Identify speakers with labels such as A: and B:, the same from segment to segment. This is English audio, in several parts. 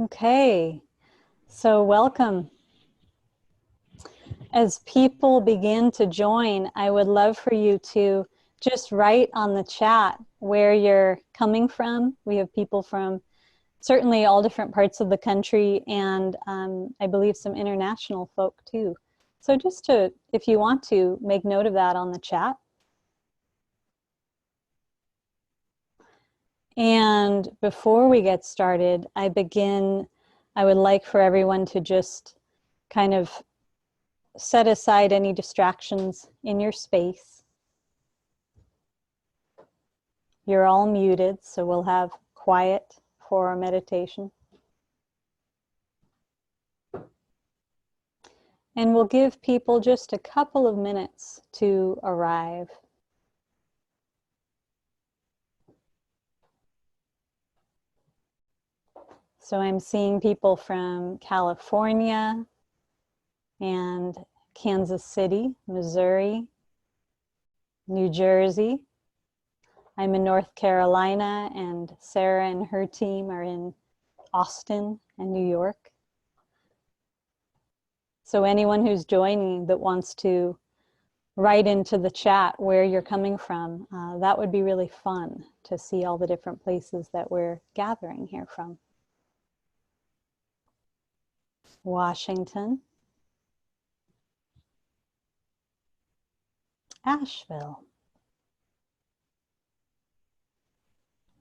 A: Okay, so welcome. As people begin to join, I would love for you to just write on the chat where you're coming from. We have people from certainly all different parts of the country, and I believe some international folk too. So just to, if you want to, make note of that on the chat. And before we get started, I would like for everyone to just kind of set aside any distractions in your space. You're all muted, so we'll have quiet for our meditation. And we'll give people just a couple of minutes to arrive. So I'm seeing people from California and Kansas City, Missouri, New Jersey. I'm in North Carolina, and Sarah and her team are in Austin and New York. So anyone who's joining that wants to write into the chat where you're coming from, that would be really fun to see all the different places that we're gathering here from. Washington, Asheville.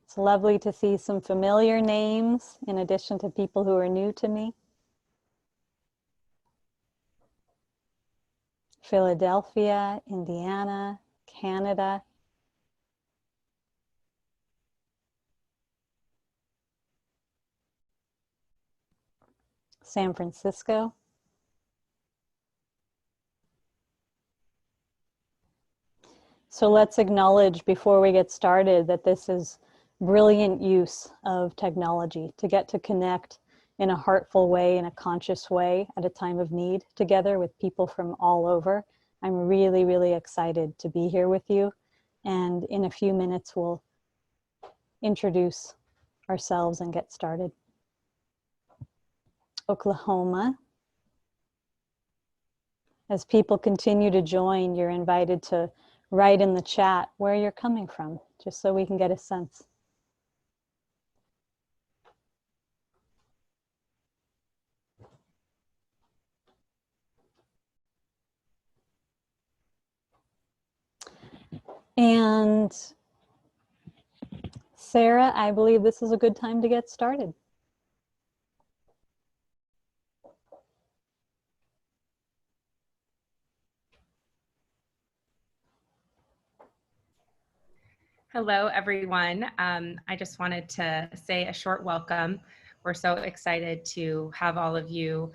A: It's lovely to see some familiar names in addition to people who are new to me. Philadelphia, Indiana, Canada. San Francisco. So let's acknowledge before we get started that this is brilliant use of technology to get to connect in a heartful way, in a conscious way at a time of need together with people from all over. I'm really, really excited to be here with you. And in a few minutes, we'll introduce ourselves and get started. Oklahoma. As people continue to join, you're invited to write in the chat where you're coming from, just so we can get a sense. And Sarah, I believe this is a good time to get started.
B: Hello, everyone. I just wanted to say a short welcome. We're so excited to have all of you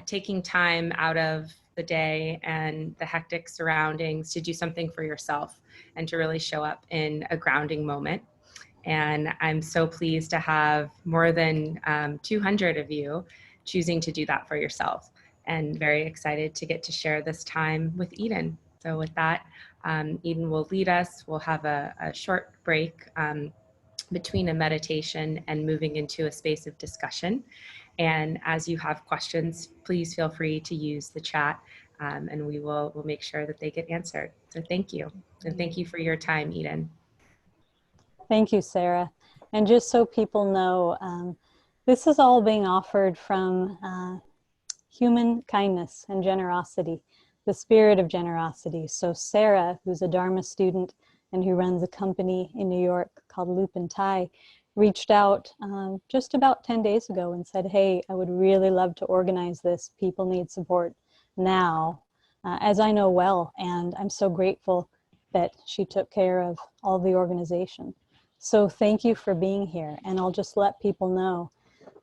B: taking time out of the day and the hectic surroundings to do something for yourself and to really show up in a grounding moment. And I'm so pleased to have more than 200 of you choosing to do that for yourself, and very excited to get to share this time with Eden. So with that, Eden will lead us. We'll have a short break between a meditation and moving into a space of discussion. And as you have questions, please feel free to use the chat, and we'll make sure that they get answered. So thank you. And thank you for your time, Eden.
A: Thank you, Sarah. And just so people know, this is all being offered from human kindness and generosity, the spirit of generosity. So Sarah, who's a Dharma student and who runs a company in New York called Loop and Tie, reached out just about 10 days ago and said, hey, I would really love to organize this. People need support now, as I know well. And I'm so grateful that she took care of all the organization. So thank you for being here. And I'll just let people know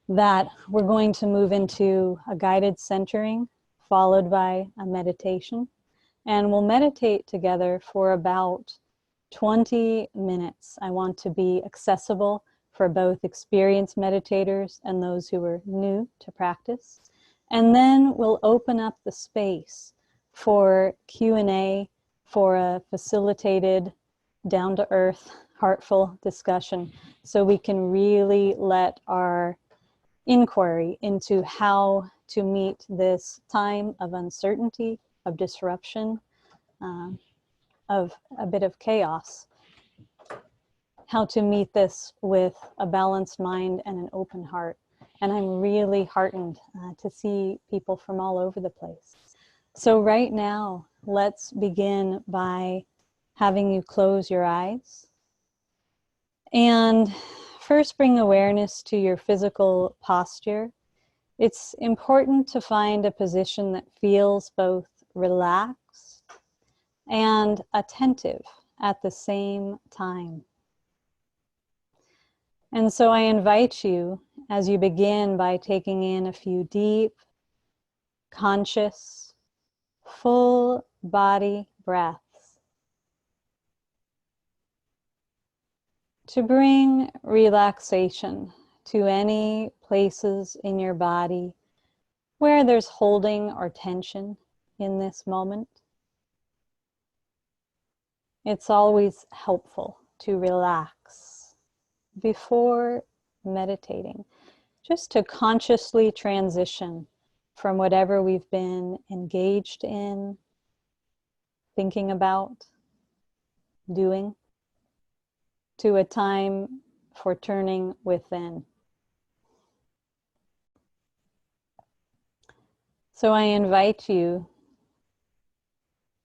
A: that we're going to move into a guided centering followed by a meditation. And we'll meditate together for about 20 minutes. I want to be accessible for both experienced meditators and those who are new to practice. And then we'll open up the space for Q&A, for a facilitated, down-to-earth, heartful discussion, so we can really let our inquiry into how to meet this time of uncertainty, of disruption, of a bit of chaos. How to meet this with a balanced mind and an open heart. And I'm really heartened to see people from all over the place. So right now, let's begin by having you close your eyes. And first bring awareness to your physical posture. It's important to find a position that feels both relaxed and attentive at the same time. And so I invite you, as you begin, by taking in a few deep, conscious, full body breaths, to bring relaxation to any places in your body where there's holding or tension in this moment. It's always helpful to relax before meditating, just to consciously transition from whatever we've been engaged in, thinking about, doing, to a time for turning within. So I invite you,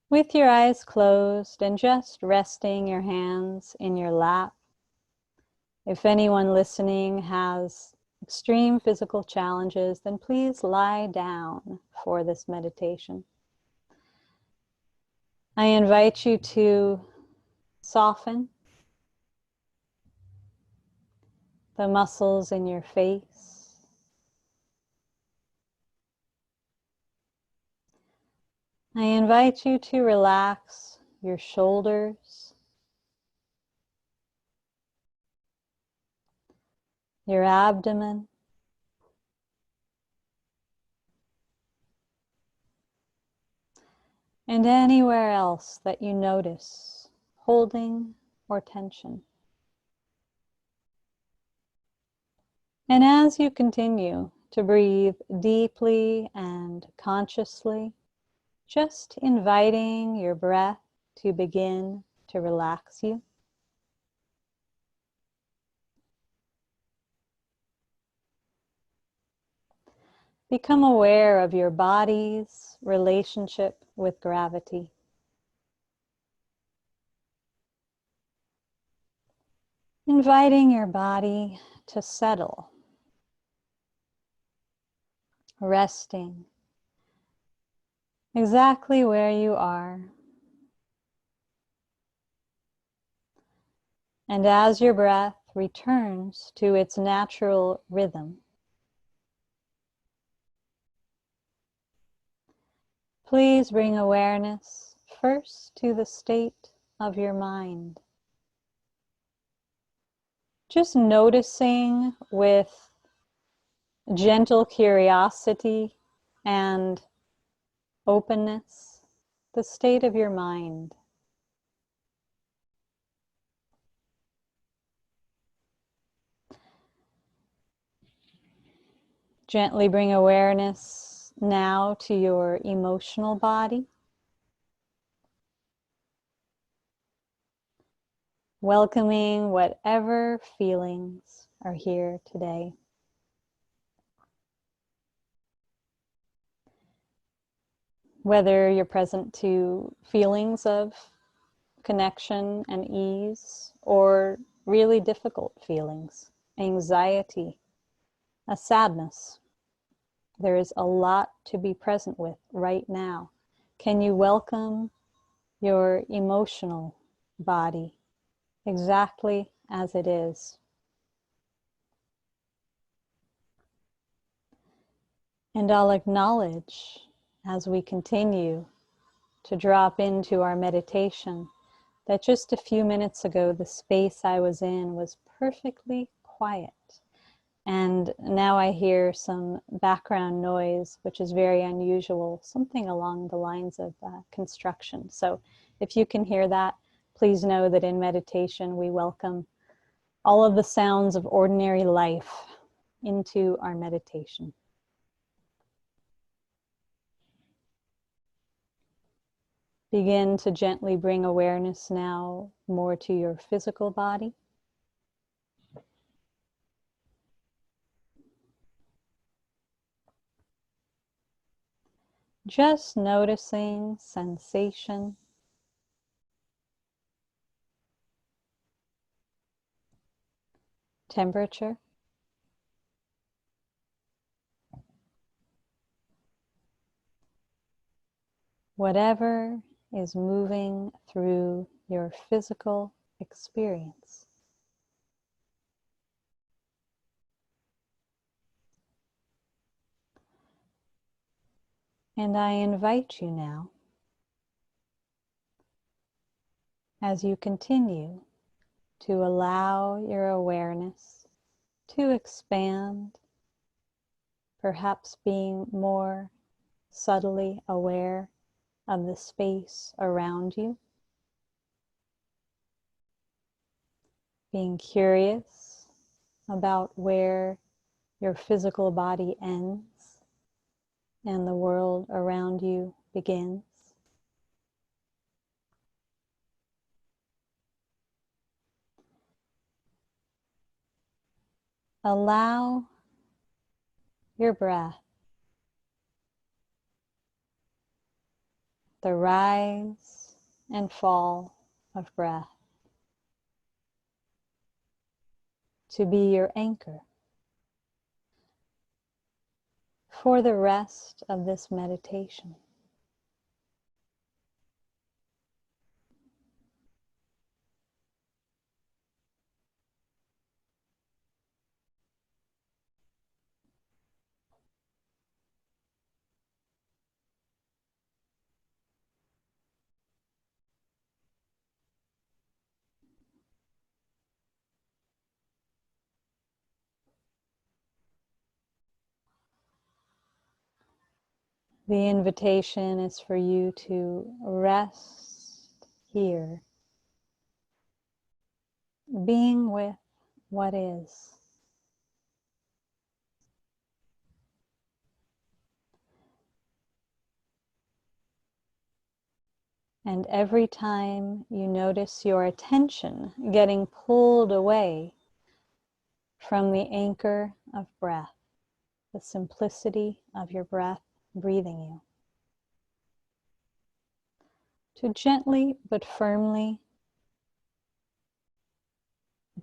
A: with your eyes closed and just resting your hands in your lap. If anyone listening has extreme physical challenges, then please lie down for this meditation. I invite you to soften the muscles in your face. I invite you to relax your shoulders, your abdomen, and anywhere else that you notice holding or tension. And as you continue to breathe deeply and consciously, just inviting your breath to begin to relax you. Become aware of your body's relationship with gravity. Inviting your body to settle, resting exactly where you are. And as your breath returns to its natural rhythm, please bring awareness first to the state of your mind. Just noticing with gentle curiosity and openness the state of your mind. Gently bring awareness now to your emotional body. Welcoming whatever feelings are here today. Whether you're present to feelings of connection and ease, or really difficult feelings, anxiety, a sadness. There is a lot to be present with right now. Can you welcome your emotional body exactly as it is? And I'll acknowledge as we continue to drop into our meditation that just a few minutes ago, the space I was in was perfectly quiet. And now I hear some background noise, which is very unusual, something along the lines of construction. So if you can hear that, please know that in meditation, we welcome all of the sounds of ordinary life into our meditation. Begin to gently bring awareness now more to your physical body. Just noticing sensation, temperature, whatever is moving through your physical experience. And I invite you now, as you continue to allow your awareness to expand, perhaps being more subtly aware of the space around you, being curious about where your physical body ends and the world around you begins. Allow your breath, the rise and fall of breath, to be your anchor for the rest of this meditation. The invitation is for you to rest here, being with what is. And every time you notice your attention getting pulled away from the anchor of breath, the simplicity of your breath breathing you, to gently but firmly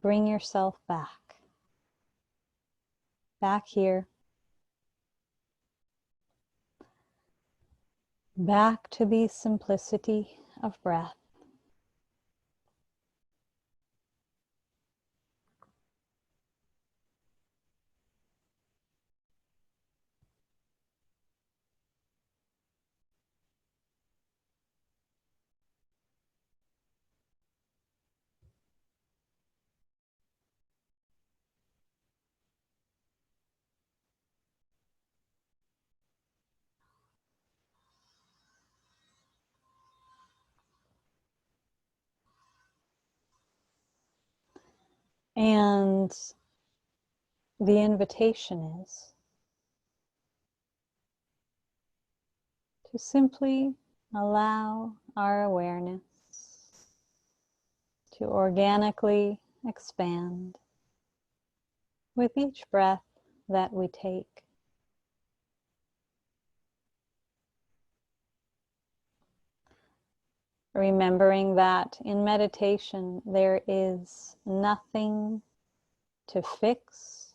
A: bring yourself back here, back to the simplicity of breath. And the invitation is to simply allow our awareness to organically expand with each breath that we take. Remembering that in meditation there is nothing to fix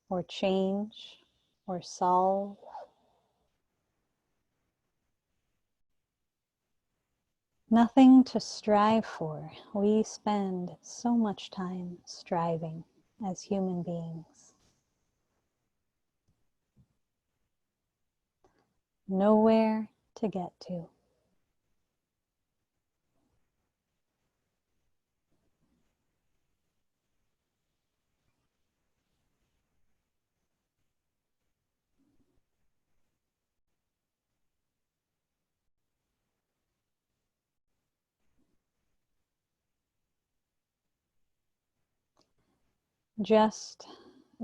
A: or change or solve. Nothing to strive for. We spend so much time striving as human beings. Nowhere to get to. Just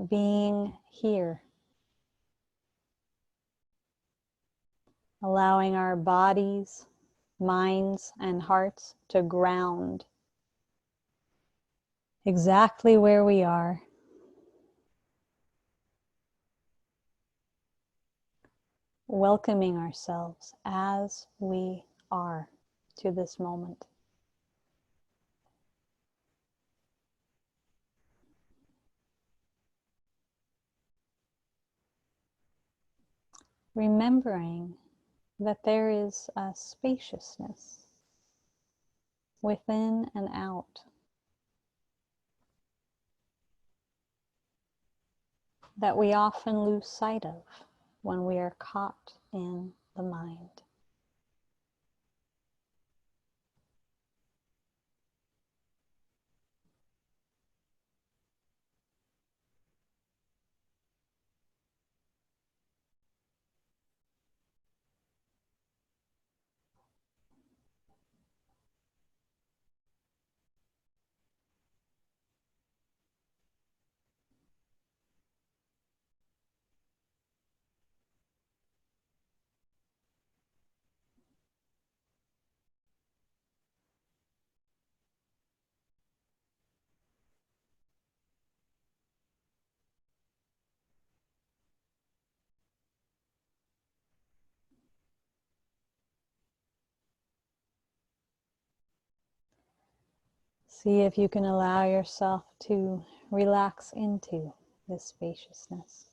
A: being here, allowing our bodies, minds, and hearts to ground exactly where we are. Welcoming ourselves as we are to this moment. Remembering that there is a spaciousness within and out that we often lose sight of when we are caught in the mind. See if you can allow yourself to relax into this spaciousness.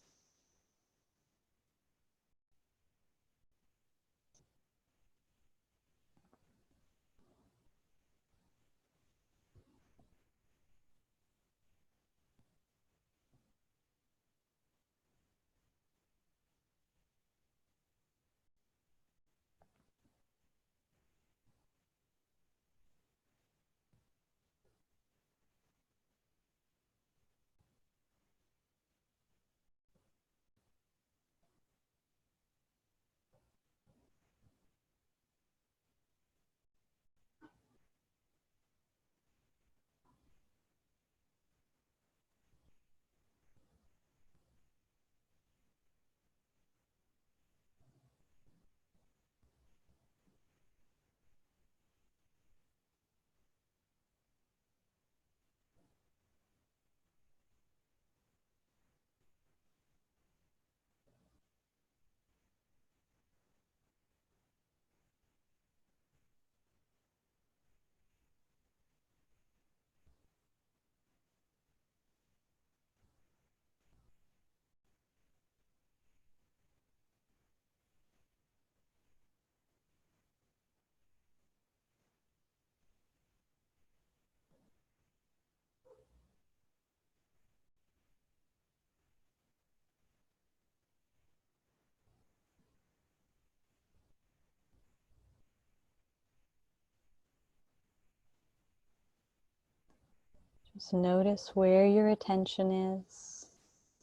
A: Just notice where your attention is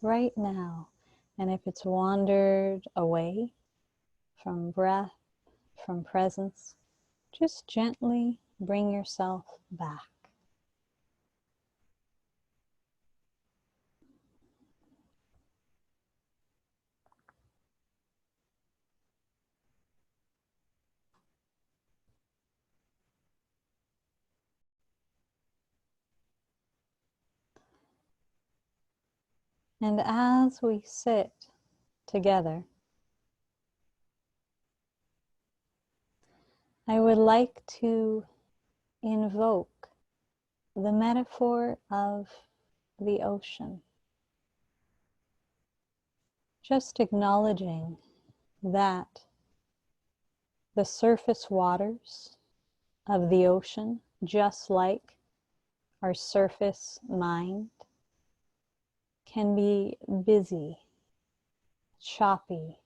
A: right now. And if it's wandered away from breath, from presence, just gently bring yourself back. And as we sit together, I would like to invoke the metaphor of the ocean. Just acknowledging that the surface waters of the ocean, just like our surface mind, can be busy, choppy,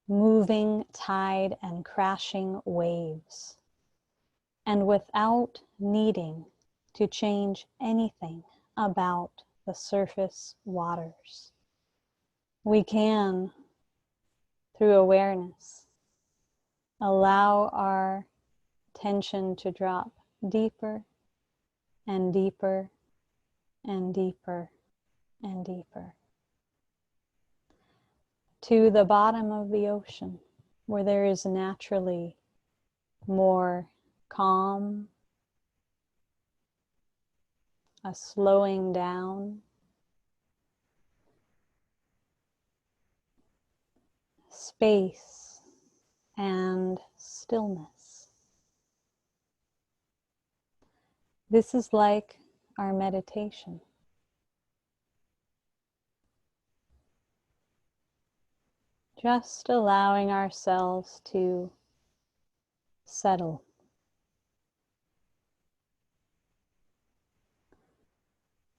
A: moving tide and crashing waves, and without needing to change anything about the surface waters. We can, through awareness, allow our attention to drop deeper and deeper and deeper and deeper. To the bottom of the ocean, where there is naturally more calm, a slowing down, space, and stillness. This is like our meditation. Just allowing ourselves to settle.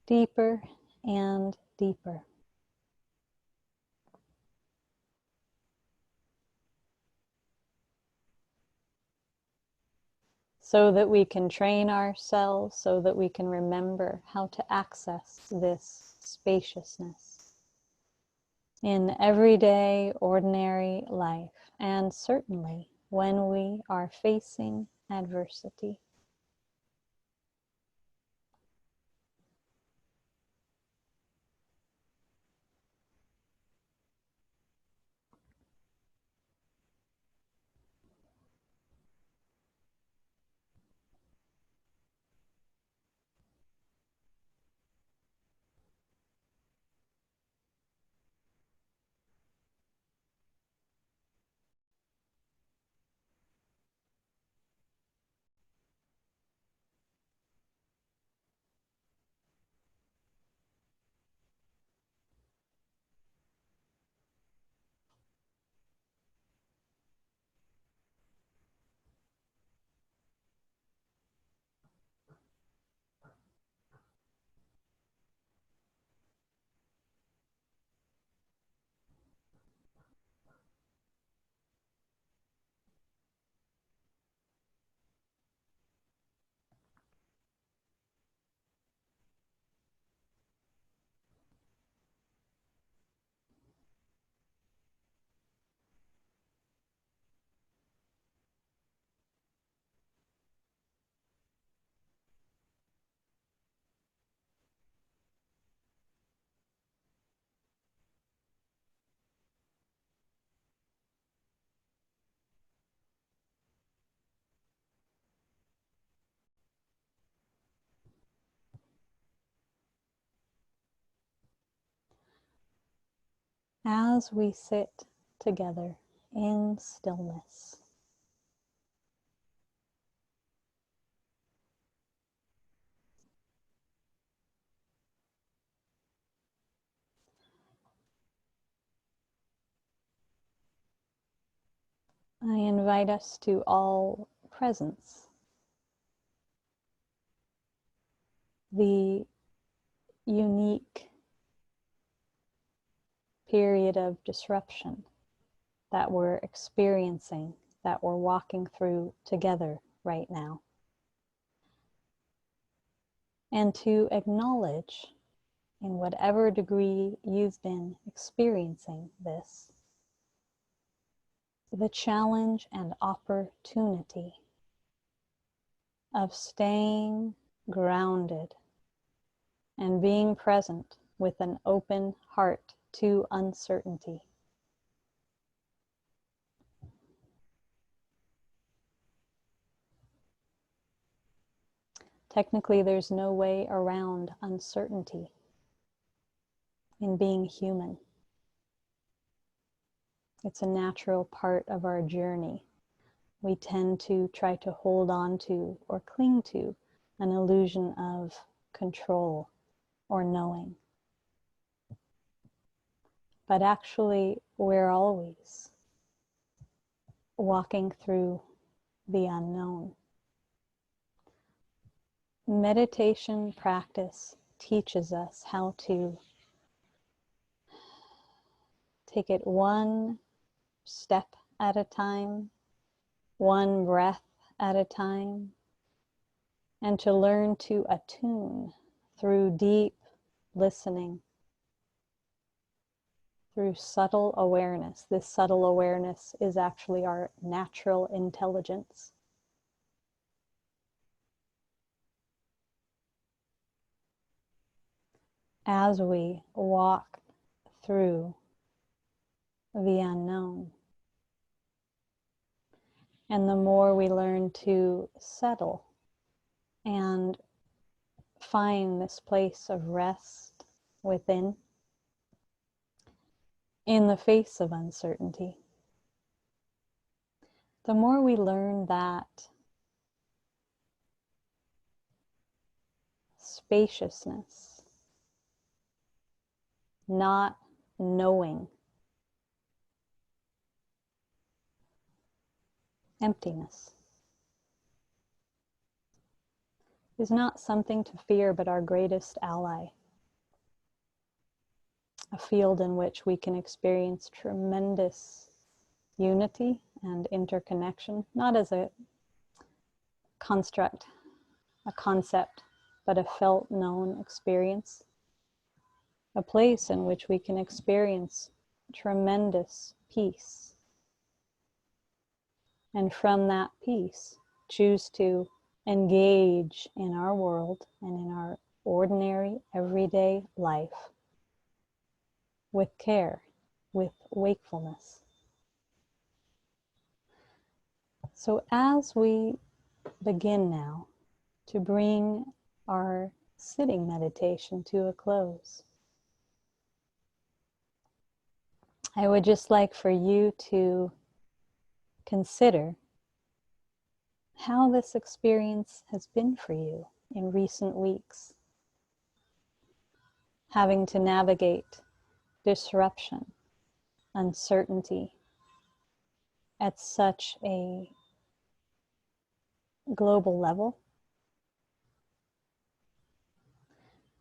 A: Deeper and deeper. So that we can train ourselves, so that we can remember how to access this spaciousness in everyday, ordinary life, and certainly when we are facing adversity. As we sit together in stillness, I invite us to all presence, the unique period of disruption that we're experiencing, that we're walking through together right now. And to acknowledge, in whatever degree you've been experiencing this, the challenge and opportunity of staying grounded and being present with an open heart to uncertainty. Technically, there's no way around uncertainty in being human. It's a natural part of our journey. We tend to try to hold on to or cling to an illusion of control or knowing. But actually, we're always walking through the unknown. Meditation practice teaches us how to take it one step at a time, one breath at a time, and to learn to attune through deep listening, through subtle awareness. This subtle awareness is actually our natural intelligence. as we walk through the unknown. And the more we learn to settle and find this place of rest within, in the face of uncertainty, the more we learn that spaciousness, not knowing, emptiness, is not something to fear, but our greatest ally. A field in which we can experience tremendous unity and interconnection, not as a construct, a concept, but a felt, known experience. A place in which we can experience tremendous peace. And from that peace, choose to engage in our world and in our ordinary, everyday life with care, with wakefulness. So as we begin now to bring our sitting meditation to a close, I would just like for you to consider how this experience has been for you in recent weeks, having to navigate disruption, uncertainty at such a global level,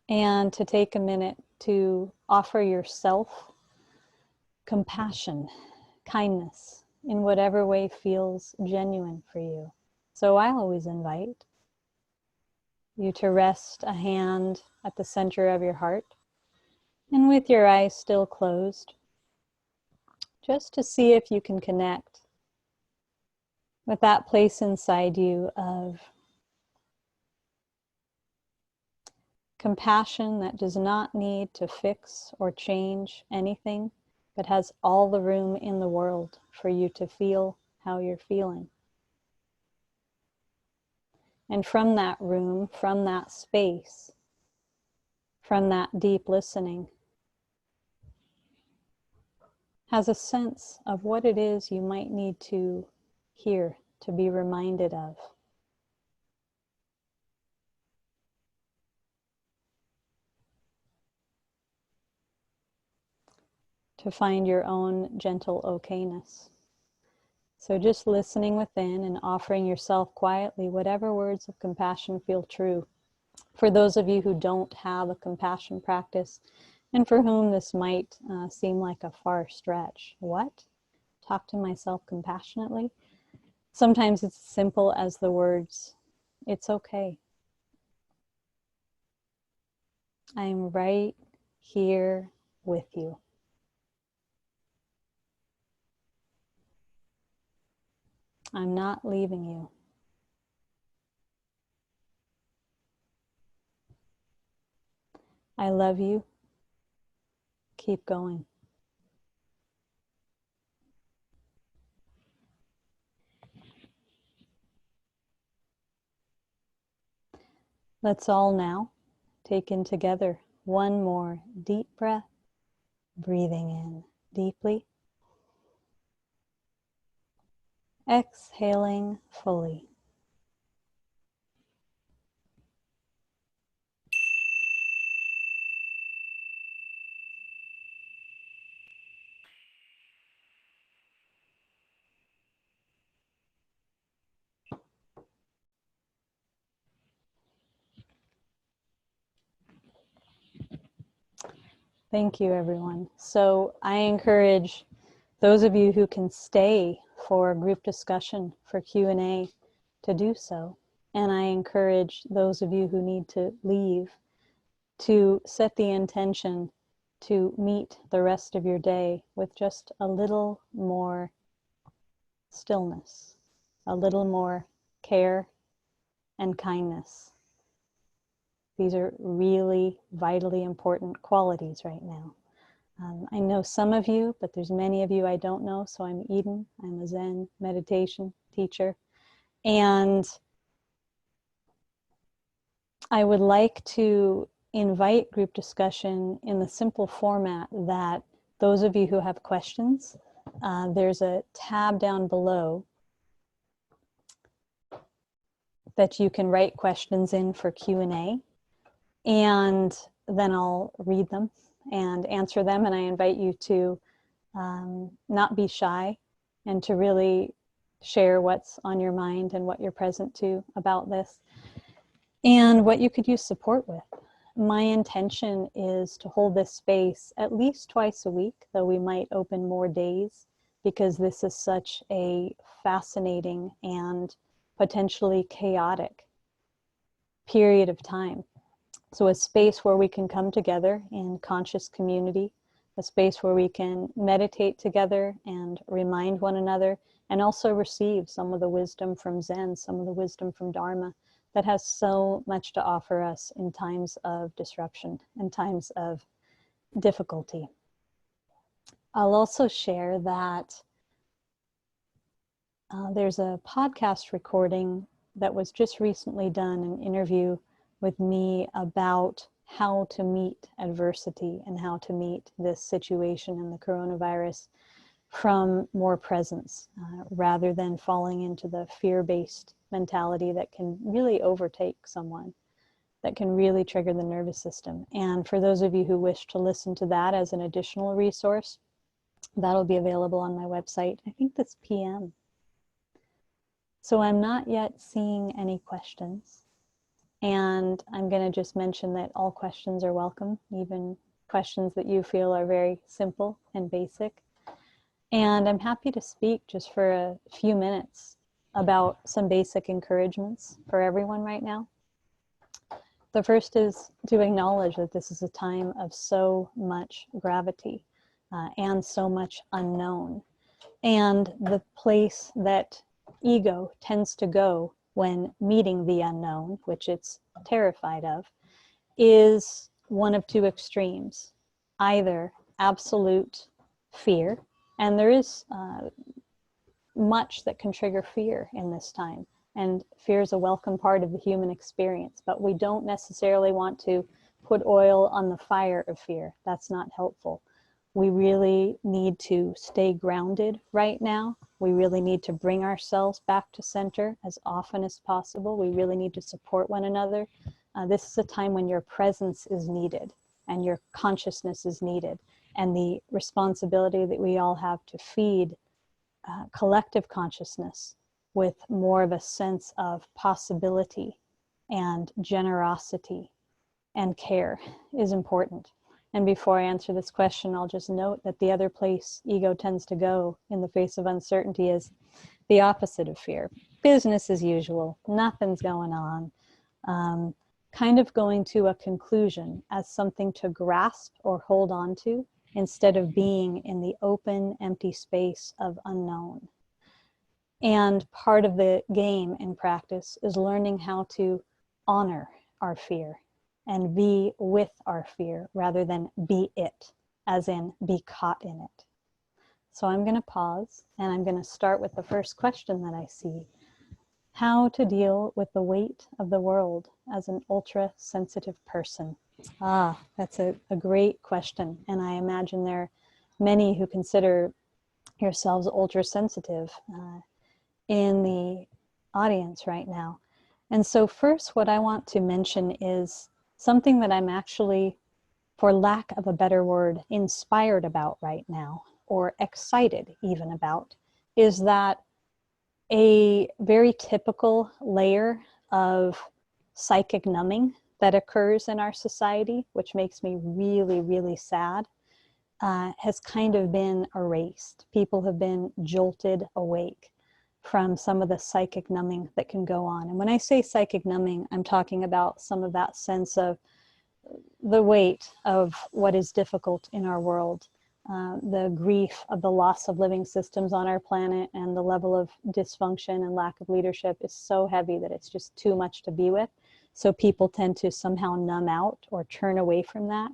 A: and to take a minute to offer yourself compassion, kindness, in whatever way feels genuine for you. So I always invite you to rest a hand at the center of your heart, and with your eyes still closed, just to see if you can connect with that place inside you of compassion that does not need to fix or change anything, but has all the room in the world for you to feel how you're feeling. And from that room, from that space, from that deep listening, has a sense of what it is you might need to hear, to be reminded of. To find your own gentle okayness. So just listening within and offering yourself quietly whatever words of compassion feel true. For those of you who don't have a compassion practice, and for whom this might seem like a far stretch. What? Talk to myself compassionately? Sometimes it's as simple as the words, "It's okay. I'm right here with you. I'm not leaving you. I love you. Keep going." Let's all now take in together one more deep breath, breathing in deeply, exhaling fully. Thank you, everyone. So I encourage those of you who can stay for a group discussion, for Q&A, to do so. And I encourage those of you who need to leave to set the intention to meet the rest of your day with just a little more stillness, a little more care and kindness, These are really vitally important qualities right now. I know some of you, but there's many of you I don't know. So I'm Eden. I'm a Zen meditation teacher. And I would like to invite group discussion in the simple format that those of you who have questions, there's a tab down below that you can write questions in for Q&A, and then I'll read them and answer them. And I invite you to not be shy and to really share what's on your mind and what you're present to about this and what you could use support with. My intention is to hold this space at least twice a week, though we might open more days, because this is such a fascinating and potentially chaotic period of time. So a space where we can come together in conscious community, a space where we can meditate together and remind one another, and also receive some of the wisdom from Zen, some of the wisdom from Dharma that has so much to offer us in times of disruption and times of difficulty. I'll also share that there's a podcast recording that was just recently done, an interview with me about how to meet adversity and how to meet this situation in the coronavirus from more presence, rather than falling into the fear-based mentality that can really overtake someone, that can really trigger the nervous system. And for those of you who wish to listen to that as an additional resource, that'll be available on my website, I think this PM. So I'm not yet seeing any questions. And I'm going to just mention that all questions are welcome, even questions that you feel are very simple and basic. And I'm happy to speak just for a few minutes about some basic encouragements for everyone right now. The first is to acknowledge that this is a time of so much gravity and so much unknown. And the place that ego tends to go when meeting the unknown, which it's terrified of, is one of two extremes. Either absolute fear, and there is much that can trigger fear in this time, and fear is a welcome part of the human experience, but we don't necessarily want to put oil on the fire of fear. That's not helpful. We really need to stay grounded right now. We really need to bring ourselves back to center as often as possible. We really need to support one another. This is a time when your presence is needed and your consciousness is needed, and the responsibility that we all have to feed collective consciousness with more of a sense of possibility and generosity and care is important. And before I answer this question, I'll just note that the other place ego tends to go in the face of uncertainty is the opposite of fear. Business as usual, nothing's going on. Kind of going to a conclusion as something to grasp or hold on to instead of being in the open, empty space of unknown. And part of the game in practice is learning how to honor our fear and be with our fear rather than be it, as in be caught in it. So I'm going to pause and I'm going to start with the first question that I see. How to deal with the weight of the world as an ultra-sensitive person? That's a great question. And I imagine there are many who consider yourselves ultra-sensitive in the audience right now. And so first, what I want to mention is something that I'm actually, for lack of a better word, inspired about right now, or excited even about, is that a very typical layer of psychic numbing that occurs in our society, which makes me really, really sad, has kind of been erased. People have been jolted awake from some of the psychic numbing that can go on. And when I say psychic numbing, I'm talking about some of that sense of the weight of what is difficult in our world, the grief of the loss of living systems on our planet, and the level of dysfunction and lack of leadership is so heavy that it's just too much to be with. So people tend to somehow numb out or turn away from that.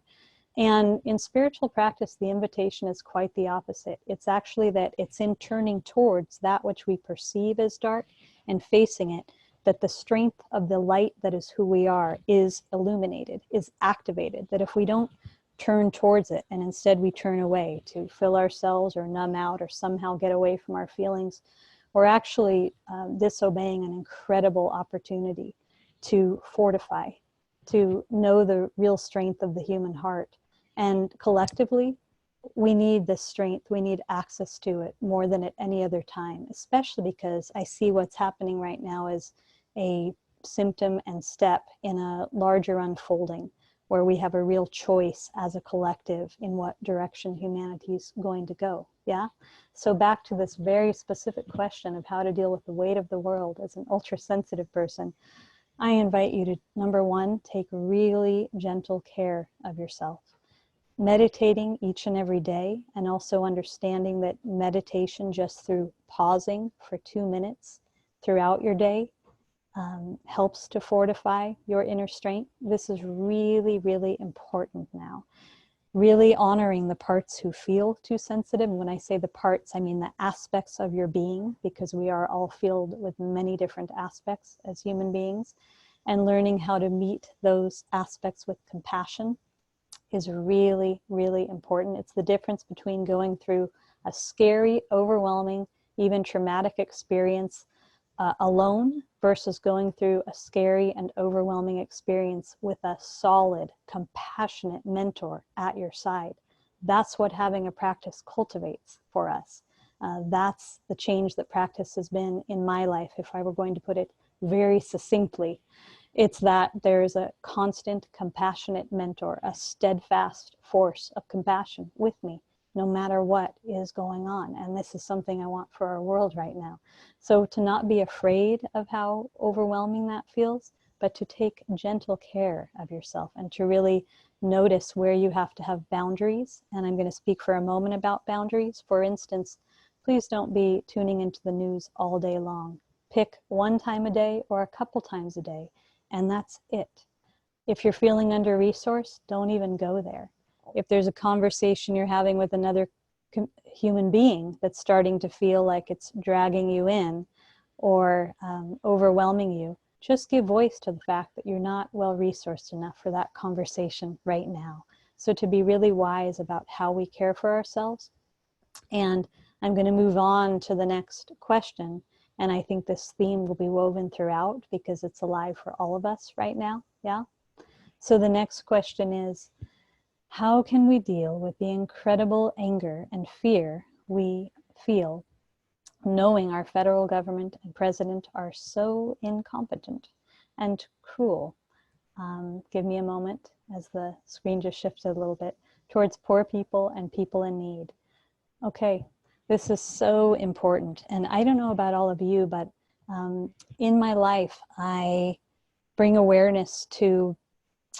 A: And in spiritual practice, the invitation is quite the opposite. It's actually that it's in turning towards that which we perceive as dark and facing it, that the strength of the light that is who we are is illuminated, is activated. That if we don't turn towards it and instead we turn away to fill ourselves or numb out or somehow get away from our feelings, we're actually disobeying an incredible opportunity to fortify, to know the real strength of the human heart. And collectively, we need this strength. We need access to it more than at any other time, especially because I see what's happening right now as a symptom and step in a larger unfolding where we have a real choice as a collective in what direction humanity is going to go. Yeah. So back to this very specific question of how to deal with the weight of the world as an ultra sensitive person, I invite you to, number one, take really gentle care of yourself. Meditating each and every day, and also understanding that meditation just through pausing for 2 minutes throughout your day helps to fortify your inner strength. This is really, really important now. Really honoring the parts who feel too sensitive. When I say the parts, I mean the aspects of your being, because we are all filled with many different aspects as human beings. And learning how to meet those aspects with compassion is really, really important. It's the difference between going through a scary, overwhelming, even traumatic experience alone versus going through a scary and overwhelming experience with a solid, compassionate mentor at your side. That's what having a practice cultivates for us. That's the change that practice has been in my life, if I were going to put it very succinctly. It's that there's a constant, compassionate mentor, a steadfast force of compassion with me, no matter what is going on. And this is something I want for our world right now. So to not be afraid of how overwhelming that feels, but to take gentle care of yourself and to really notice where you have to have boundaries. And I'm going to speak for a moment about boundaries. For instance, please don't be tuning into the news all day long. Pick one time a day or a couple times a day, and that's it. If you're feeling under-resourced, don't even go there. If there's a conversation you're having with another human being that's starting to feel like it's dragging you in or overwhelming you, just give voice to the fact that you're not well-resourced enough for that conversation right now. So to be really wise about how we care for ourselves. And I'm going to move on to the next question. And I think this theme will be woven throughout because it's alive for all of us right now. Yeah. So the next question is, how can we deal with the incredible anger and fear we feel knowing our federal government and president are so incompetent and cruel? Give me a moment as the screen just shifted a little bit towards poor people and people in need. Okay, this is so important. And I don't know about all of you, but in my life, I bring awareness to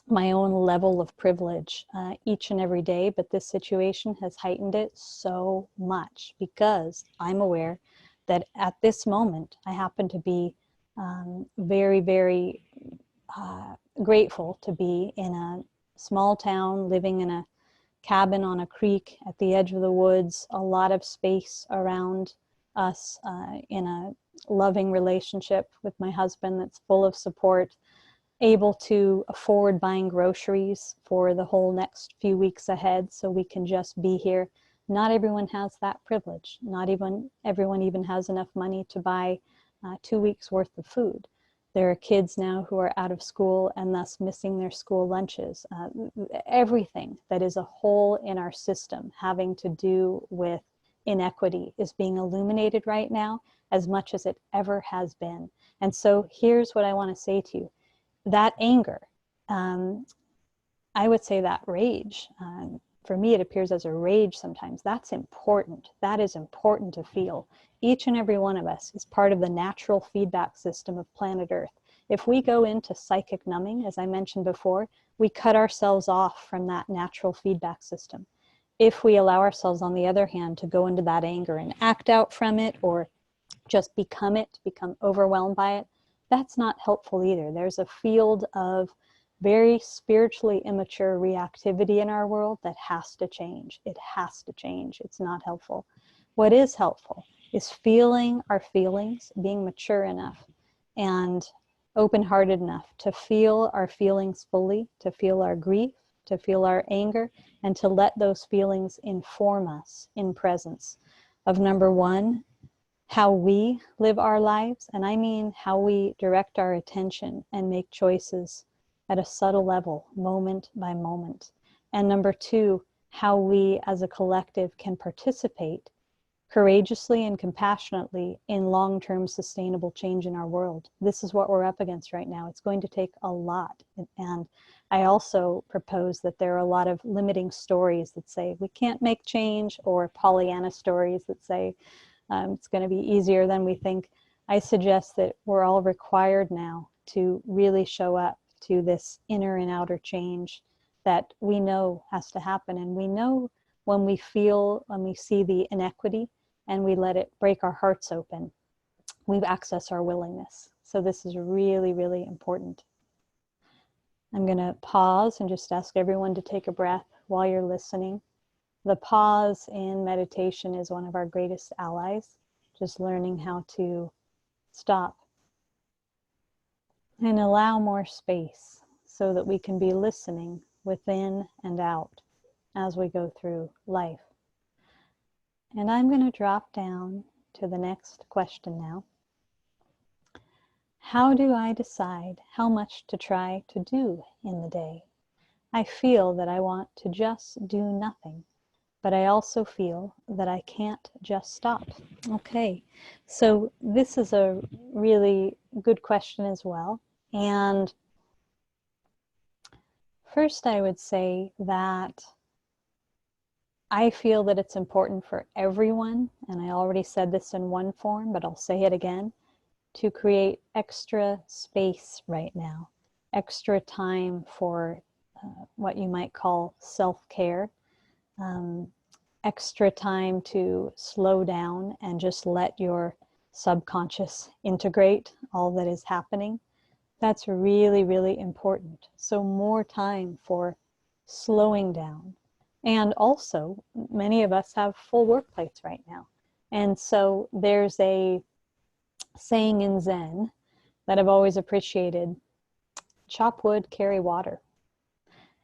A: my own level of privilege each and every day, but this situation has heightened it so much because I'm aware that at this moment, I happen to be very, very grateful to be in a small town, living in a cabin on a creek at the edge of the woods, a lot of space around us, in a loving relationship with my husband that's full of support, able to afford buying groceries for the whole next few weeks ahead so we can just be here. Not everyone has that privilege. Not even everyone even has enough money to buy 2 weeks worth of food. There are kids now who are out of school and thus missing their school lunches. Everything that is a hole in our system having to do with inequity is being illuminated right now as much as it ever has been. And so here's what I want to say to you. That anger, I would say that rage, for me it appears as a rage sometimes. That's important. That is important to feel. Each and every one of us is part of the natural feedback system of planet Earth. If we go into psychic numbing, as I mentioned before, we cut ourselves off from that natural feedback system. If we allow ourselves, on the other hand, to go into that anger and act out from it or just become it, become overwhelmed by it, that's not helpful either. There's a field of very spiritually immature reactivity in our world that has to change. It has to change. It's not helpful. What is helpful is feeling our feelings, being mature enough and open-hearted enough to feel our feelings fully, to feel our grief, to feel our anger, and to let those feelings inform us in presence of, number one, how we live our lives, and I mean how we direct our attention and make choices at a subtle level, moment by moment. And number two, how we as a collective can participate courageously and compassionately in long-term sustainable change in our world. This is what we're up against right now. It's going to take a lot. And I also propose that there are a lot of limiting stories that say we can't make change, or Pollyanna stories that say it's going to be easier than we think. I suggest that we're all required now to really show up to this inner and outer change that we know has to happen. And we know when we see the inequity and we let it break our hearts open, we've accessed our willingness. So this is really, really important. I'm going to pause and just ask everyone to take a breath while you're listening. The pause in meditation is one of our greatest allies, just learning how to stop and allow more space so that we can be listening within and out as we go through life. And I'm going to drop down to the next question now. How do I decide how much to try to do in the day? I feel that I want to just do nothing, but I also feel that I can't just stop. Okay, so this is a really good question as well. And first I would say that I feel that it's important for everyone, and I already said this in one form, but I'll say it again, to create extra space right now, extra time for what you might call self-care, extra time to slow down and just let your subconscious integrate all that is happening. That's really, really important. So more time for slowing down. And also, many of us have full work plates right now. And so there's a saying in Zen that I've always appreciated: chop wood, carry water.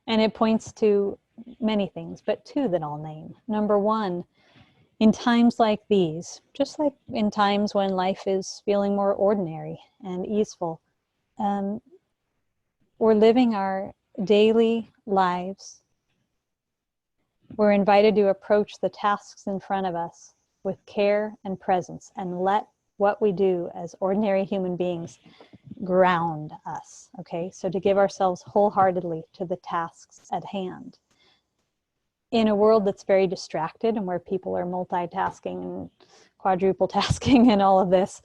A: And it points to many things, but two that I'll name. Number one, in times like these, just like in times when life is feeling more ordinary and easeful, we're living our daily lives. We're invited to approach the tasks in front of us with care and presence, and let what we do as ordinary human beings ground us, okay? So to give ourselves wholeheartedly to the tasks at hand. In a world that's very distracted and where people are multitasking and quadruple tasking and all of this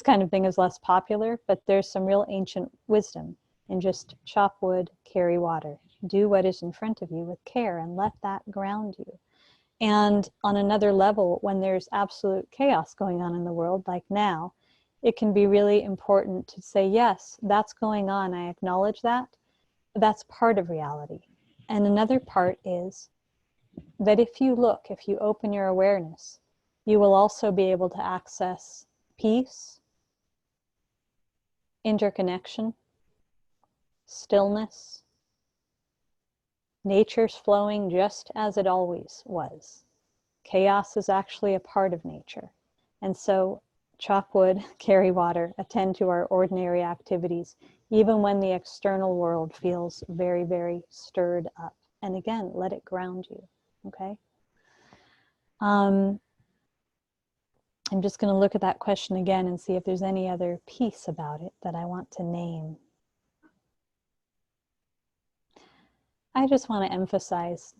A: kind of thing is less popular, but there's some real ancient wisdom in just chop wood, carry water. Do what is in front of you with care and let that ground you. And on another level, when there's absolute chaos going on in the world, like now, it can be really important to say, yes, that's going on. I acknowledge that. That's part of reality. And another part is that if you look, if you open your awareness, you will also be able to access peace, interconnection, stillness. Nature's flowing just as it always was. Chaos is actually a part of nature. And so chop wood, carry water, attend to our ordinary activities, even when the external world feels very, very stirred up. And again, let it ground you, okay? I'm just going to look at that question again and see if there's any other piece about it that I want to name. I just want to emphasize,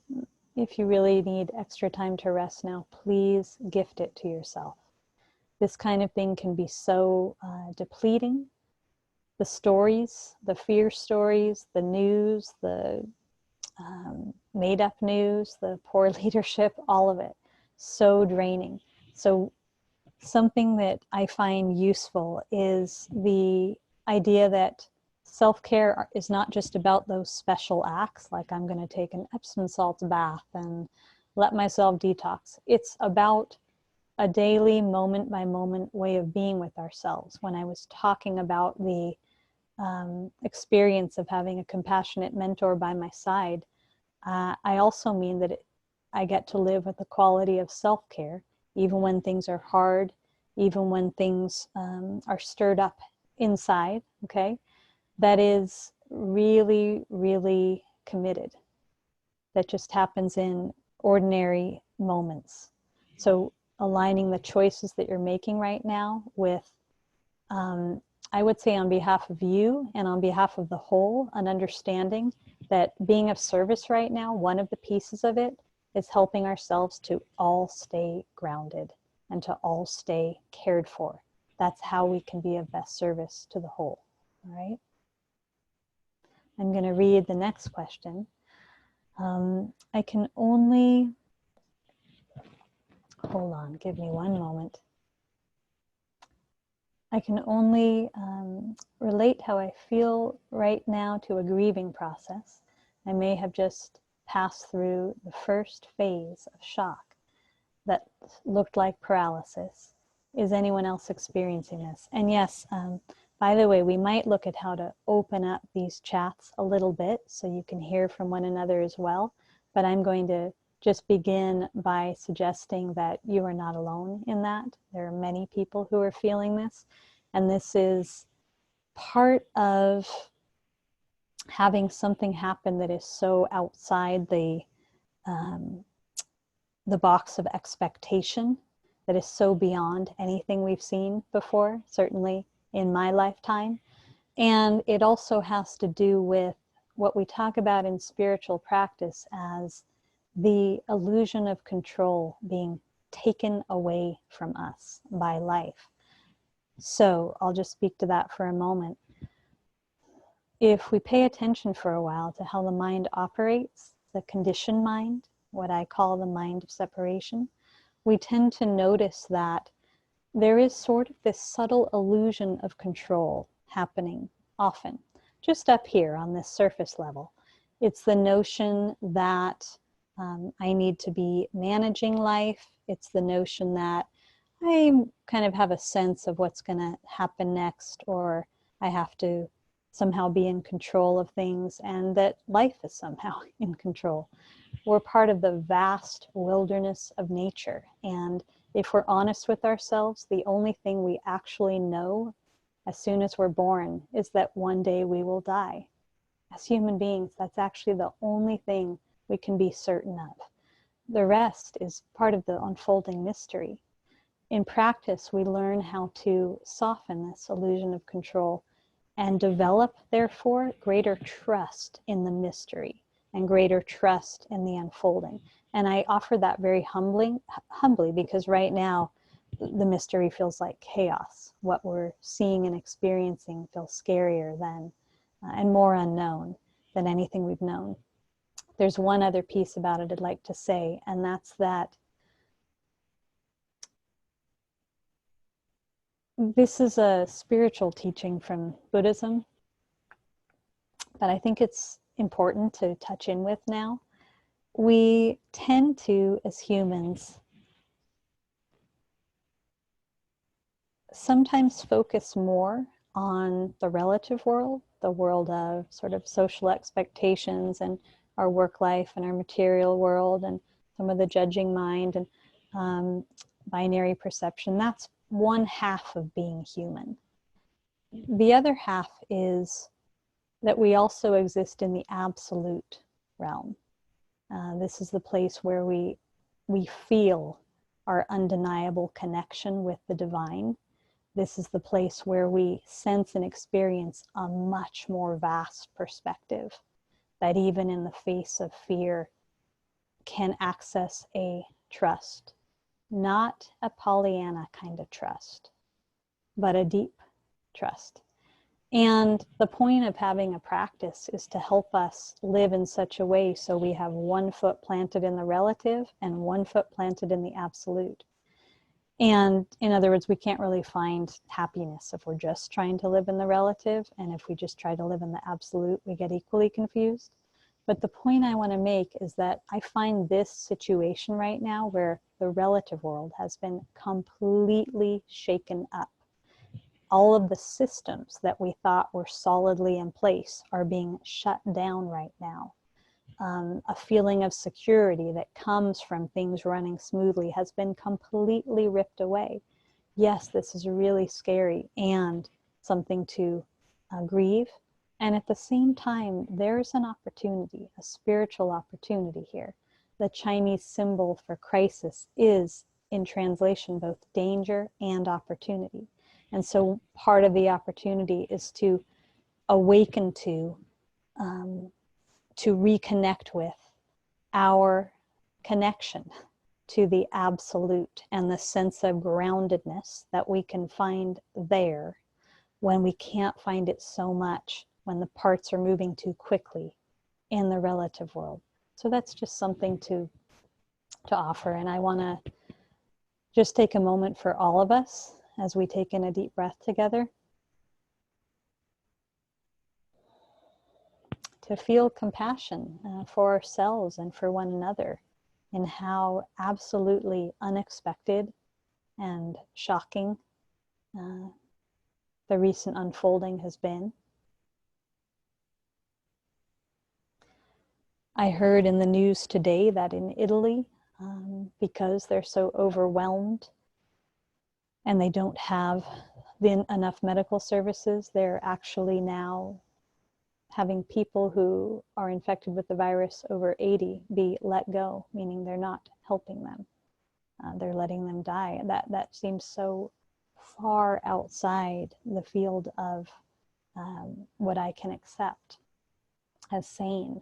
A: if you really need extra time to rest now, please gift it to yourself. This kind of thing can be so depleting. The stories, the fear stories, the news, the made-up news, the poor leadership, all of it, so draining. So something that I find useful is the idea that self-care is not just about those special acts, like I'm going to take an Epsom salt bath and let myself detox. It's about a daily, moment by moment way of being with ourselves. When I was talking about the experience of having a compassionate mentor by my side, I also mean that I get to live with the quality of self-care, even when things are hard, even when things are stirred up inside, okay? That is really, really committed. That just happens in ordinary moments. So aligning the choices that you're making right now with, I would say on behalf of you and on behalf of the whole, an understanding that being of service right now, one of the pieces of it is helping ourselves to all stay grounded and to all stay cared for. That's how we can be of best service to the whole, all right? I'm going to read the next question. I can only, hold on, give me one moment. I can only relate how I feel right now to a grieving process. I may have just passed through the first phase of shock that looked like paralysis. Is anyone else experiencing this? And yes, by the way, we might look at how to open up these chats a little bit so you can hear from one another as well. But I'm going to just begin by suggesting that you are not alone in that. There are many people who are feeling this. And this is part of having something happen that is so outside the box of expectation, that is so beyond anything we've seen before, certainly in my lifetime. And it also has to do with what we talk about in spiritual practice as the illusion of control being taken away from us by life. So I'll just speak to that for a moment. If we pay attention for a while to how the mind operates, the conditioned mind, what I call the mind of separation, we tend to notice that there is sort of this subtle illusion of control happening often, just up here on this surface level. It's the notion that I need to be managing life. It's the notion that I kind of have a sense of what's going to happen next, or I have to somehow be in control of things, and that life is somehow in control. We're part of the vast wilderness of nature. And if we're honest with ourselves, the only thing we actually know as soon as we're born is that one day we will die. As human beings, that's actually the only thing we can be certain of. The rest is part of the unfolding mystery. In practice, we learn how to soften this illusion of control and develop, therefore, greater trust in the mystery and greater trust in the unfolding. And I offer that very humbly, because right now, the mystery feels like chaos. What we're seeing and experiencing feels scarier than, and more unknown than anything we've known. There's one other piece about it I'd like to say, and that's that this is a spiritual teaching from Buddhism, but I think it's important to touch in with now. We tend to, as humans, sometimes focus more on the relative world, the world of sort of social expectations and our work life and our material world and some of the judging mind and binary perception. That's one half of being human. The other half is that we also exist in the absolute realm. This is the place where we feel our undeniable connection with the divine. This is the place where we sense and experience a much more vast perspective that even in the face of fear can access a trust, not a Pollyanna kind of trust, but a deep trust. And the point of having a practice is to help us live in such a way so we have one foot planted in the relative and one foot planted in the absolute. And in other words, we can't really find happiness if we're just trying to live in the relative. And if we just try to live in the absolute, we get equally confused. But the point I want to make is that I find this situation right now where the relative world has been completely shaken up. All of the systems that we thought were solidly in place are being shut down right now. A feeling of security that comes from things running smoothly has been completely ripped away. Yes, this is really scary and something to grieve. And at the same time, there's an opportunity, a spiritual opportunity here. The Chinese symbol for crisis is, in translation, both danger and opportunity. And so part of the opportunity is to awaken to reconnect with our connection to the absolute and the sense of groundedness that we can find there when we can't find it so much when the parts are moving too quickly in the relative world. So that's just something to offer. And I want to just take a moment for all of us as we take in a deep breath together to feel compassion for ourselves and for one another in how absolutely unexpected and shocking the recent unfolding has been. I heard in the news today that in Italy, because they're so overwhelmed and they don't have enough medical services, they're actually now having people who are infected with the virus over 80 be let go, meaning they're not helping them. They're letting them die. That seems so far outside the field of what I can accept as sane.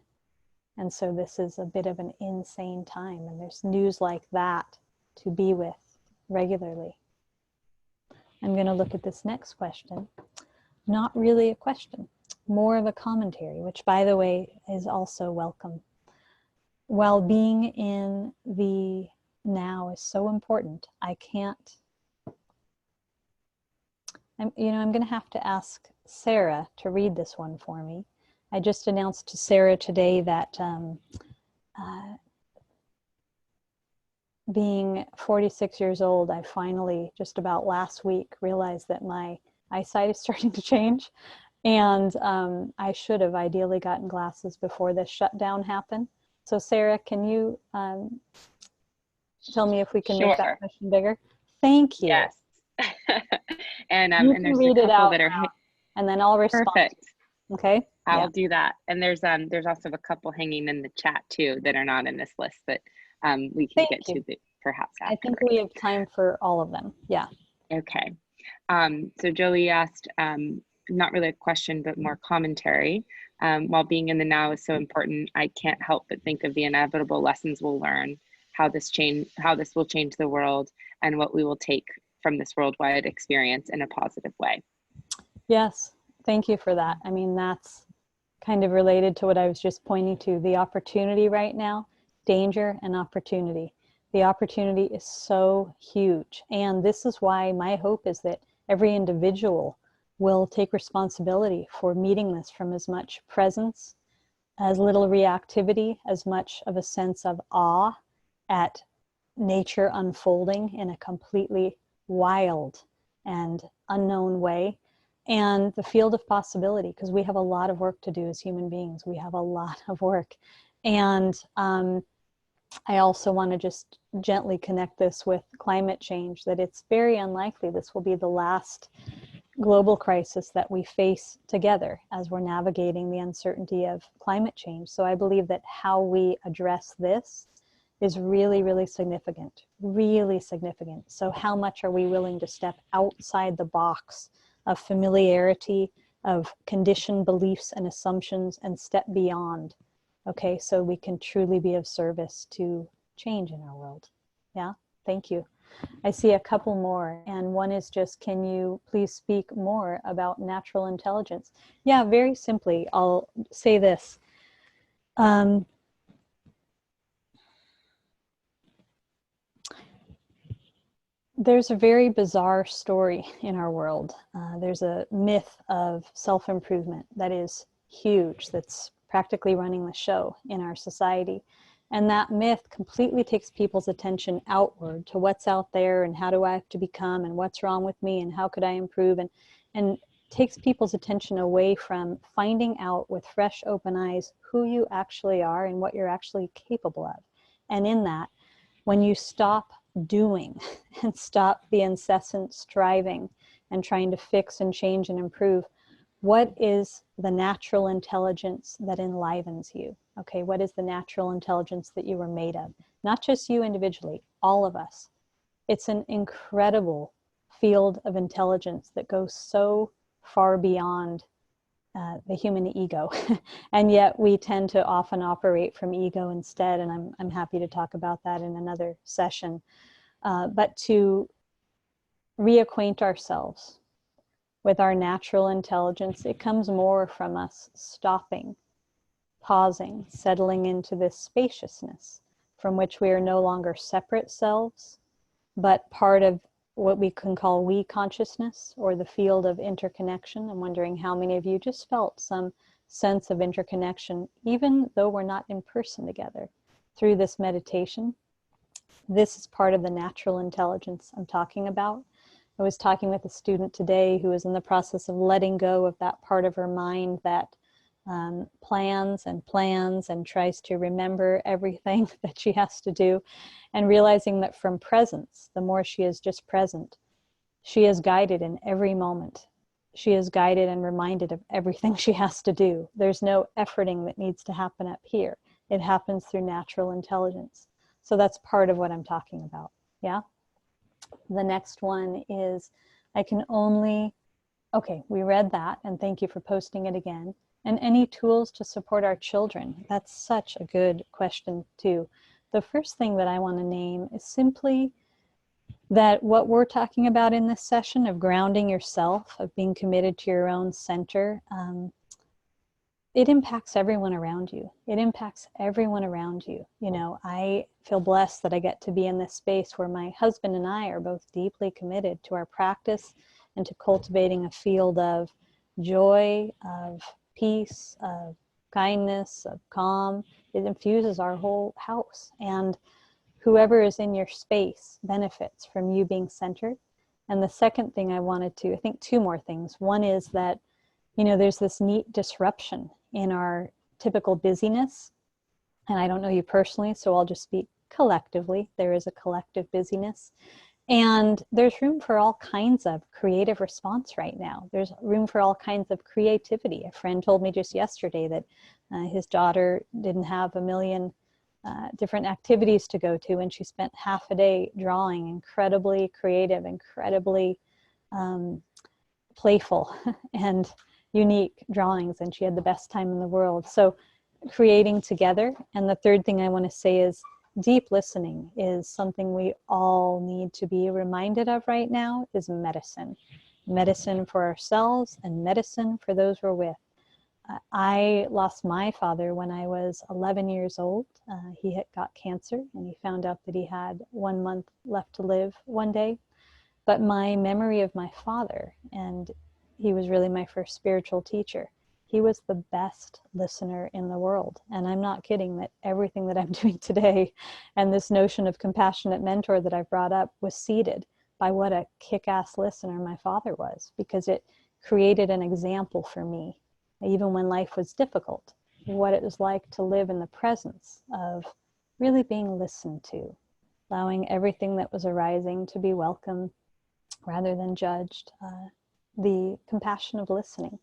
A: And so this is a bit of an insane time, and there's news like that to be with regularly. I'm going to look at this next question. Not really a question, more of a commentary, which, by the way, is also welcome. While being in the now is so important, I can't, I'm going to have to ask Sarah to read this one for me. I just announced to Sarah today that being 46 years old, I finally, just about last week, realized that my eyesight is starting to change. And I should have ideally gotten glasses before this shutdown happened. So Sarah, can you tell me if we can make that question bigger? Thank you.
C: Yes. and
A: you
C: and there's
A: read
C: a couple
A: it out
C: that are
A: loud, and then I'll respond.
C: perfect.
A: Okay.
C: I'll do that. And there's also a couple hanging in the chat too that are not in this list that we can get to perhaps after.
A: I think we have time for all of them. Yeah.
C: Okay. So Jolie asked, not really a question, but more commentary. While being in the now is so important, I can't help but think of the inevitable lessons we'll learn, how this will change the world, and what we will take from this worldwide experience in a positive way.
A: Yes, thank you for that. I mean, that's kind of related to what I was just pointing to, the opportunity right now, danger and opportunity. The opportunity is so huge. And this is why my hope is that every individual will take responsibility for meeting this from as much presence, as little reactivity, as much of a sense of awe at nature unfolding in a completely wild and unknown way, and the field of possibility, because we have a lot of work to do as human beings. We have a lot of work. And I also want to just gently connect this with climate change, that it's very unlikely this will be the last global crisis that we face together as we're navigating the uncertainty of climate change. So I believe that how we address this is really, really significant, really significant. So how much are we willing to step outside the box of familiarity, of conditioned beliefs and assumptions, and step beyond, okay, so we can truly be of service to change in our world. Yeah, thank you. I see a couple more, and one is just, can you please speak more about natural intelligence? Yeah, very simply, I'll say this. There's a very bizarre story in our world. There's a myth of self-improvement that is huge, that's practically running the show in our society. And that myth completely takes people's attention outward to what's out there and how do I have to become and what's wrong with me and how could I improve, and takes people's attention away from finding out with fresh open eyes who you actually are and what you're actually capable of. And in that, when you stop doing and stop the incessant striving and trying to fix and change and improve, what is the natural intelligence that enlivens you? Okay, what is the natural intelligence that you were made of? Not just you individually, all of us. It's an incredible field of intelligence that goes so far beyond the human ego. And yet we tend to often operate from ego instead, and I'm happy to talk about that in another session. But to reacquaint ourselves with our natural intelligence, it comes more from us stopping, pausing, settling into this spaciousness from which we are no longer separate selves, but part of what we can call we consciousness, or the field of interconnection. I'm wondering how many of you just felt some sense of interconnection, even though we're not in person together, through this meditation. This is part of the natural intelligence I'm talking about. I was talking with a student today who is in the process of letting go of that part of her mind that plans and tries to remember everything that she has to do, and realizing that from presence, the more she is just present, she is guided in every moment. She is guided and reminded of everything she has to do. There's no efforting that needs to happen up here. It happens through natural intelligence. So that's part of what I'm talking about. Yeah. The next one is, I can only, okay, we read that, and thank you for posting it again. And any tools to support our children? That's such a good question too. The first thing that I want to name is simply that what we're talking about in this session of grounding yourself, of being committed to your own center, it impacts everyone around you. It impacts everyone around you. You know, I feel blessed that I get to be in this space where my husband and I are both deeply committed to our practice and to cultivating a field of joy, of peace, of kindness, of calm. It infuses our whole house. And whoever is in your space benefits from you being centered. And the second thing I wanted to, I think two more things. One is that, you know, there's this neat disruption in our typical busyness. And I don't know you personally, so I'll just speak collectively. There is a collective busyness. And there's room for all kinds of creative response right now. There's room for all kinds of creativity. A friend told me just yesterday that his daughter didn't have a million different activities to go to, and she spent half a day drawing incredibly creative, incredibly playful and unique drawings, and she had the best time in the world. So creating together. And the third thing I want to say is deep listening is something we all need to be reminded of right now, is medicine. Medicine for ourselves and medicine for those we're with. I lost my father when I was 11 years old. He had got cancer, and he found out that he had 1 month left to live one day. But my memory of my father, and he was really my first spiritual teacher, he was the best listener in the world. And I'm not kidding, that everything that I'm doing today and this notion of compassionate mentor that I've brought up was seeded by what a kick-ass listener my father was, because it created an example for me, even when life was difficult, what it was like to live in the presence of really being listened to, allowing everything that was arising to be welcome rather than judged, the compassion of listening.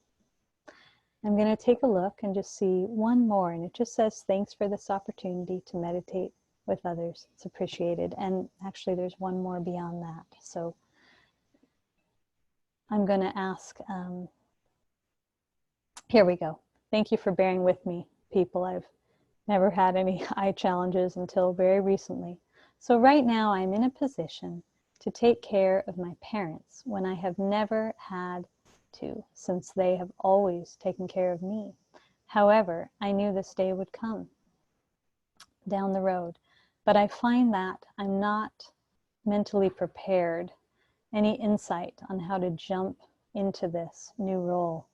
A: I'm going to take a look and just see one more, and it just says, thanks for this opportunity to meditate with others. It's appreciated. And actually there's one more beyond that. So I'm going to ask, here we go. Thank you for bearing with me, people. I've never had any eye challenges until very recently. So right now I'm in a position to take care of my parents when I have never had to, since they have always taken care of me. However, I knew this day would come down the road, but I find that I'm not mentally prepared? Any insight on how to jump into this new role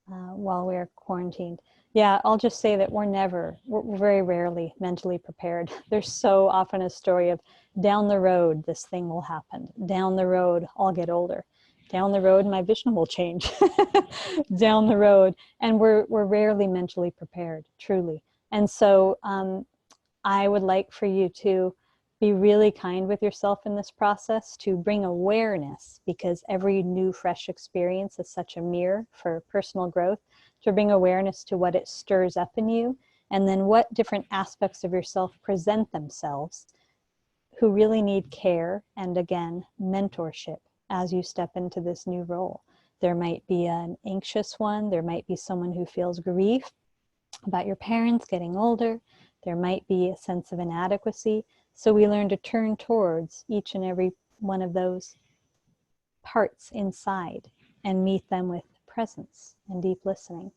A: while we're quarantined? Yeah, I'll just say that we're very rarely mentally prepared. There's so often a story of down the road, this thing will happen. Down the road, I'll get older. Down the road, my vision will change. Down the road. And we're rarely mentally prepared, truly. And so I would like for you to be really kind with yourself in this process, to bring awareness, because every new, fresh experience is such a mirror for personal growth, to bring awareness to what it stirs up in you, and then what different aspects of yourself present themselves who really need care and, again, mentorship as you step into this new role. There might be an anxious one. There might be someone who feels grief about your parents getting older. There might be a sense of inadequacy. So we learn to turn towards each and every one of those parts inside and meet them with presence and deep listening.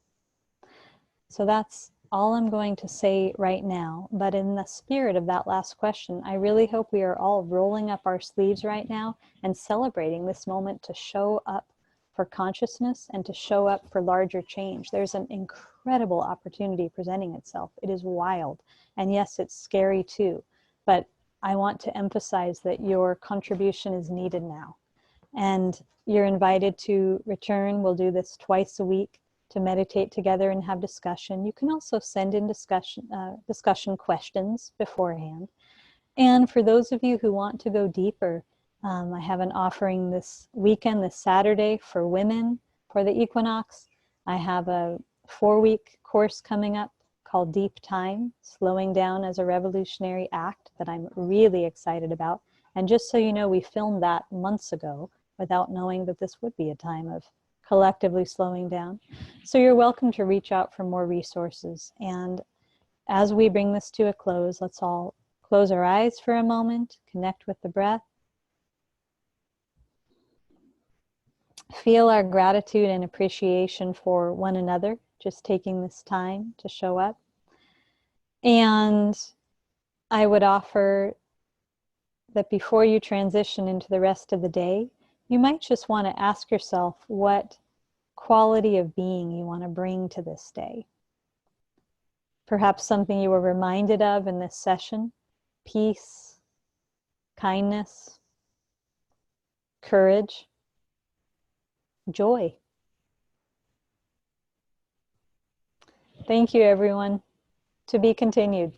A: So that's all I'm going to say right now. But in the spirit of that last question, I really hope we are all rolling up our sleeves right now and celebrating this moment to show up for consciousness and to show up for larger change. There's an incredible opportunity presenting itself. It is wild. And yes, it's scary too. But I want to emphasize that your contribution is needed now. And you're invited to return. We'll do this twice a week to meditate together and have discussion. You can also send in discussion questions beforehand. And for those of you who want to go deeper, I have an offering this weekend, this Saturday, for women for the equinox. I have a 4-week course coming up called Deep Time, Slowing Down as a Revolutionary Act, that I'm really excited about. And just so you know, we filmed that months ago without knowing that this would be a time of collectively slowing down. So you're welcome to reach out for more resources. And as we bring this to a close, let's all close our eyes for a moment, connect with the breath. Feel our gratitude and appreciation for one another, just taking this time to show up. And I would offer that before you transition into the rest of the day, you might just want to ask yourself what quality of being you want to bring to this day. Perhaps something you were reminded of in this session: peace, kindness, courage, joy. Thank you, everyone. To be continued.